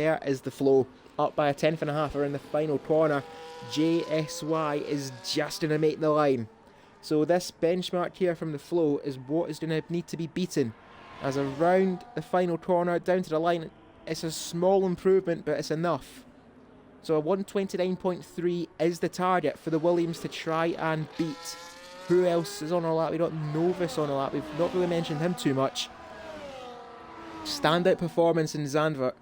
There is the flow, up by a tenth and a half around the final corner. JSY is just going to make the line. So this benchmark here from the flow is what is going to need to be beaten. As around the final corner, down to the line, it's a small improvement, but it's enough. So a 129.3 is the target for the Williams to try and beat. Who else is on our lap? We've got Novus on our lap. We've not really mentioned him too much. Standout performance in Zandvoort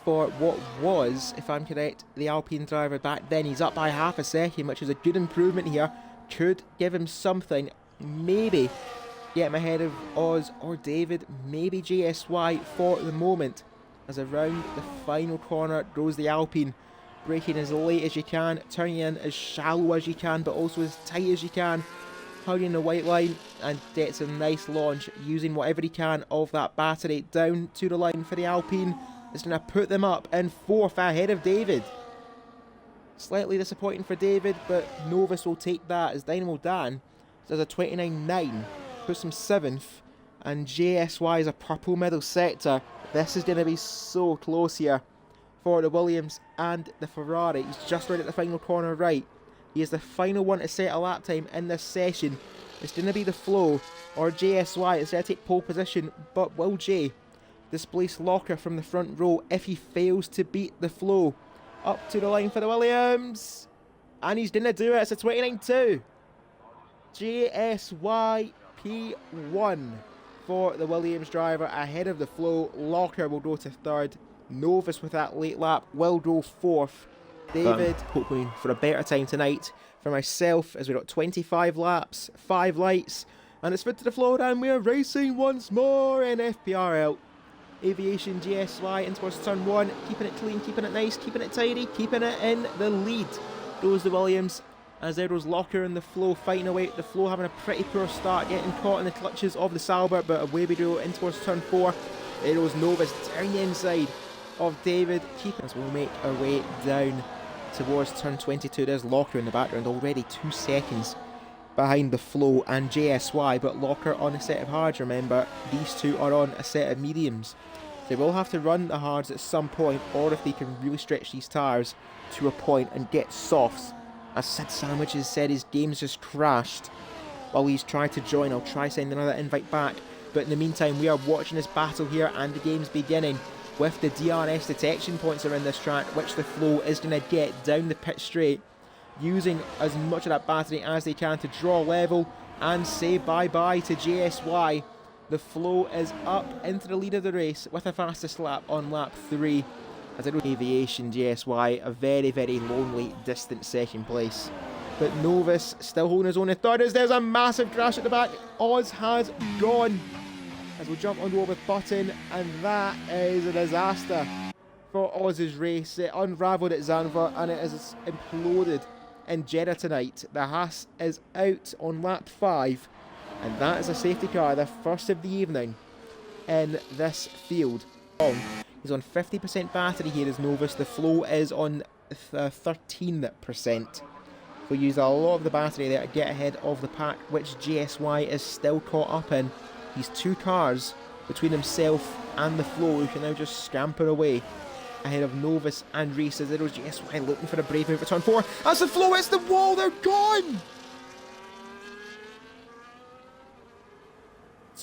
for what was, if I'm correct, the Alpine driver back then. He's up by half a second, which is a good improvement here. Could give him something. Maybe get him ahead of Oz or David. Maybe JSY for the moment. As around the final corner goes the Alpine. Braking as late as you can, turning in as shallow as you can, but also as tight as you can. Hugging the white line, and gets a nice launch using whatever he can of that battery down to the line for the Alpine. It's going to put them up in fourth ahead of David. Slightly disappointing for David, but Novus will take that as Dynamo Dan does a 29.9, puts him seventh, and JSY is a purple middle sector. This is going to be so close here for the Williams and the Ferrari. He's just right at the final corner right. He is the final one to set a lap time in this session. It's going to be the flow or JSY. It's going to take pole position, but will J displace Locker from the front row if he fails to beat the flow? Up to the line for the Williams, and he's going to do it. It's a 29.2. JSY P1 for the Williams driver ahead of the flow. Locker will go to third. Novus with that late lap will go fourth. David, hoping for a better time tonight. For myself, as we've got 25 laps, 5 lights, and it's fit to the floor, and we're racing once more in FPRL. Aviation GSY in towards turn 1, keeping it clean, keeping it nice, keeping it tidy, keeping it in the lead. Goes the Williams, as there goes Locker in the flow, fighting away. The flow having a pretty poor start, getting caught in the clutches of the Sauber, but away we go in towards turn 4. There goes Novus down the inside of David, keeping us. We'll make our way down towards turn 22. There's Locker in the background, already 2 seconds behind the flow and JSY, but Locker on a set of hards. Remember, these two are on a set of mediums. They will have to run the hards at some point, or if they can really stretch these tyres to a point and get softs. As Sid Sandwich has said, his game's just crashed while he's tried to join. I'll try sending another invite back, but in the meantime we are watching this battle here, and the game's beginning with the DRS detection points around this track, which the flow is going to get down the pit straight, using as much of that battery as they can to draw level and say bye-bye to JSY. The flow is up into the lead of the race with a fastest lap on lap 3. As I know, Aviation JSY, a very, very lonely, distant second place. But Novus still holding his own in third, as there's a massive crash at the back. Oz has gone. As we'll jump on board with Button, and that is a disaster for Oz's race. It unravelled at Zandvoort, and it has imploded in Jeddah tonight. The Haas is out on lap 5, and that is a safety car, the first of the evening in this field. He's on 50% battery here as Novus. The flow is on 13%. We'll use a lot of the battery there to get ahead of the pack, which JSY is still caught up in. He's 2 cars between himself and the flow, who can now just scamper away ahead of Novus and Reese. As there goes JSY looking for a brave move for turn 4. As the flow hits the wall, they're gone!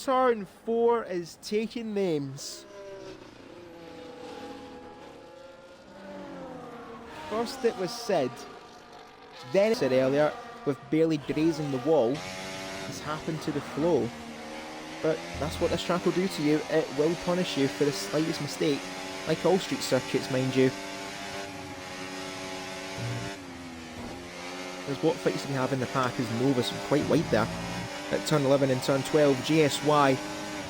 Turn 4 is taking names. First it was Sid, then it said earlier, with barely grazing the wall. This happened to the flow. But that's what this track will do to you. It will punish you for the slightest mistake, like all street circuits, mind you. As what fights we have in the pack is Novus, quite wide there. At turn 11 and turn 12, JSY,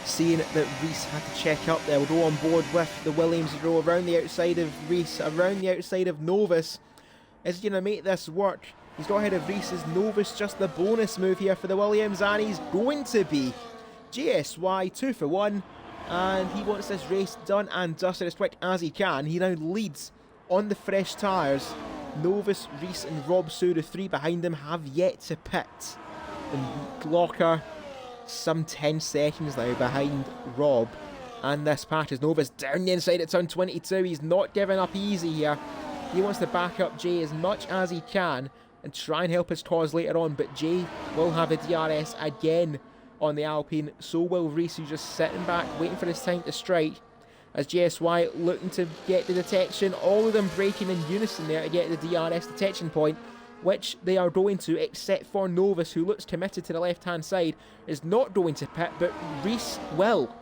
seeing that Reese had to check up there, will go on board with the Williams to go around the outside of Reese, around the outside of Novus. Is he going to make this work? He's got ahead of Reese. Is Novus just the bonus move here for the Williams? And he's going to be. JSY 2 for 1, and he wants this race done and dusted as quick as he can. He now leads on the fresh tyres. Novus, Reese and Rob Sue, the 3 behind him, have yet to pit. And Locker, some 10 seconds now behind Rob. And this patches Novus down the inside at turn 22. He's not giving up easy here. He wants to back up Jay as much as he can and try and help his cause later on, but Jay will have a DRS again on the Alpine. So will Reese, who's just sitting back waiting for his time to strike, as JSY looking to get the detection. All of them breaking in unison there to get the DRS detection point, which they are going to, except for Novus, who looks committed to the left hand side, is not going to pit, but Reese will.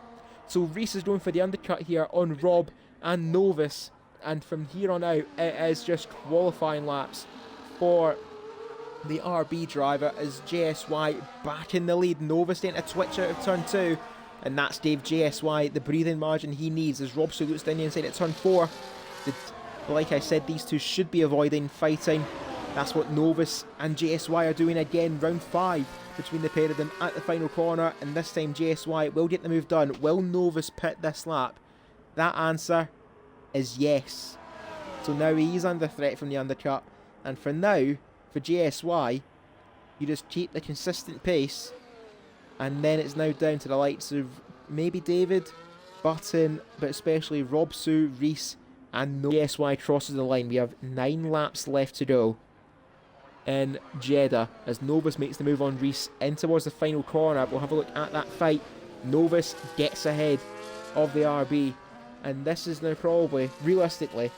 So Reese is going for the undercut here on Rob and Novus, and from here on out it is just qualifying laps for the RB driver as JSY back in the lead. Novus getting a twitch out of turn 2, and that's Dave JSY the breathing margin he needs as Rob looks down the inside at turn 4. Like I said, these two should be avoiding fighting. That's what Novus and JSY are doing again. Round 5 between the pair of them at the final corner, and this time JSY will get the move done. Will Novus pit this lap? That answer is yes. So now he's under threat from the undercut, and for now, for JSY, you just keep the consistent pace, and then it's now down to the likes of maybe David, Button, but especially Rob Sue, Reese, and JSY crosses the line. We have 9 laps left to go in Jeddah as Novus makes the move on Reese in towards the final corner. We'll have a look at that fight. Novus gets ahead of the RB, and this is now probably, realistically,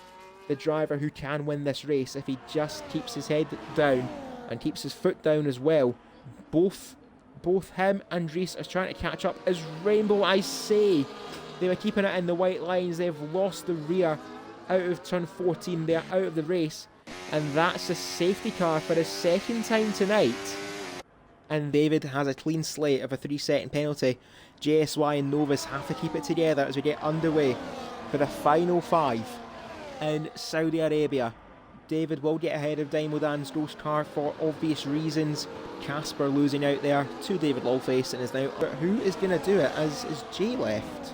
the driver who can win this race if he just keeps his head down and keeps his foot down as well. Both him and Reese are trying to catch up as Rainbow, I say. They were keeping it in the white lines. They've lost the rear out of turn 14. They're out of the race, and that's a safety car for the second time tonight. And David has a clean slate of a 3-second penalty. JSY and Novus have to keep it together as we get underway for the final 5 in Saudi Arabia. David will get ahead of Dymo Dan's ghost car for obvious reasons. Casper losing out there to David Lawface and is now... But who is going to do it as is Jay left?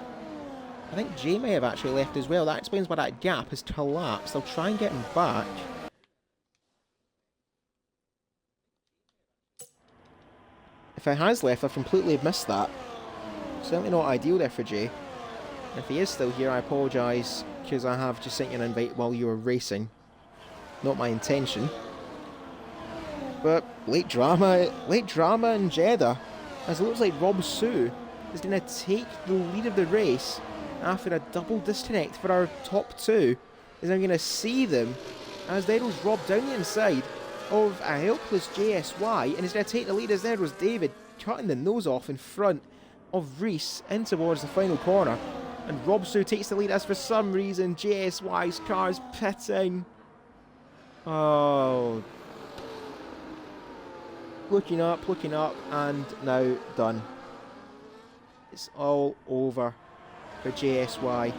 I think Jay may have actually left as well. That explains why that gap has collapsed. They'll try and get him back. If he has left, I've completely missed that. Certainly not ideal there for Jay. And if he is still here, I apologise, because I have just sent you an invite while you were racing. Not my intention. But late drama in Jeddah, as it looks like Rob Sue is going to take the lead of the race after a double disconnect for our top 2. Is I'm going to see them as there goes Rob down the inside of a helpless JSY, and he's going to take the lead as there was David cutting the nose off in front of Reese in towards the final corner. And Rob Sue takes the lead as for some reason JSY's car is pitting. Oh. Looking up, and now done. It's all over for JSY.